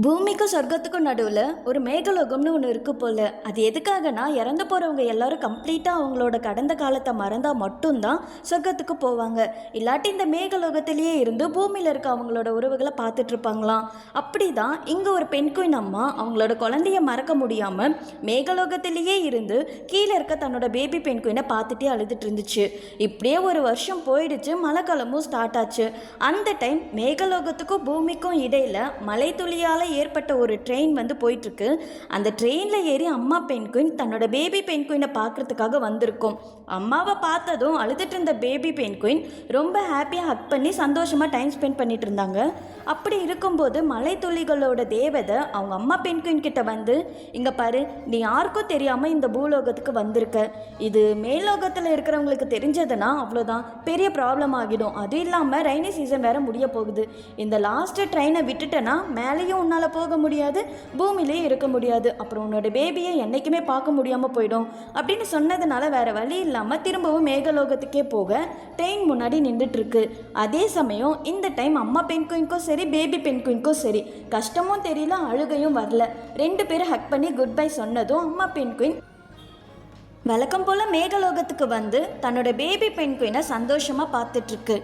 பூமிக்கும் சொர்க்கத்துக்கும் நடுவில் ஒரு மேகலோகம்னு ஒன்று இருக்கு போல. அது எதுக்காகனா இறந்து போகிறவங்க எல்லாரும் கம்ப்ளீட்டாக அவங்களோட கடந்த காலத்தை மறந்தால் மட்டும்தான் சொர்க்கத்துக்கு போவாங்க. இல்லாட்டி இந்த மேகலோகத்திலேயே இருந்து பூமியில் இருக்க அவங்களோட உறவுகளை பார்த்துட்டு இருப்பாங்களாம். அப்படி தான் இங்கே ஒரு பெண் குயின் அம்மா அவங்களோட குழந்தைய மறக்க முடியாமல் மேகலோகத்திலேயே இருந்து கீழே இருக்க தன்னோட பேபி பெண் குயினை பார்த்துட்டே அழுதுட்டு இருந்துச்சு. இப்படியே ஒரு வருஷம் போயிடுச்சு, மழை காலமும் ஸ்டார்ட் ஆச்சு. அந்த டைம் மேகலோகத்துக்கும் பூமிக்கும் இடையில் மலை துளியால் ஏற்பட்ட ஒரு ட்ரெயின் வந்து போயிட்டுருக்கு. அந்த ட்ரெயினில் ஏறி அம்மா பென்குயின் தன்னோட பேபி பென்குயினை பார்க்குறதுக்காக வந்திருக்கும். அம்மாவை பார்த்ததும் அழுதுட்டு இருந்த பேபி பென்குயின் ரொம்ப ஹாப்பியாக ஹக் பண்ணி சந்தோஷமாக டைம் ஸ்பெண்ட் பண்ணிட்டு இருந்தாங்க. அப்படி இருக்கும்போது மலை துளிகளோட தேவதை அவங்க அம்மா பென்குயின் கிட்ட வந்து, இங்கே பாரு, நீ யாருக்கும் தெரியாமல் இந்த பூலோகத்துக்கு வந்திருக்க. இது மேலோகத்தில் இருக்கிறவங்களுக்கு தெரிஞ்சதுன்னா அவ்வளோதான், பெரிய ப்ராப்ளம் ஆகிடும். அதுவும் இல்லாமல் ரெய்னி சீசன் வேறு முடிய போகுது. இந்த லாஸ்ட்டு ட்ரெயினை விட்டுட்டேன்னா மேலேயும் உன்னால் போக முடியாது, பூமியிலே இருக்க முடியாது. அப்புறம் உன்னோட பேபியை என்றைக்குமே பார்க்க முடியாமல் போயிடும் அப்படின்னு சொன்னதுனால வேறு வழி இல்லாமல் திரும்பவும் மேகலோகத்துக்கே போக ட்ரெயின் முன்னாடி நின்றுட்டுருக்கு. அதே சமயம் இந்த டைம் அம்மா பென்குயின்க்கும் சரி பேபி பென்குயின்க்கும் சரி கஷ்டமும் தெரியல, அழுகையும் வரல. ரெண்டு பேரும் ஹக் பண்ணி குட் பை சொன்னதும் அம்மா பென்குயின் வழக்கம் போல் மேகலோகத்துக்கு வந்து தன்னோட பேபி பென்குயினை சந்தோஷமாக பார்த்துட்ருக்கு.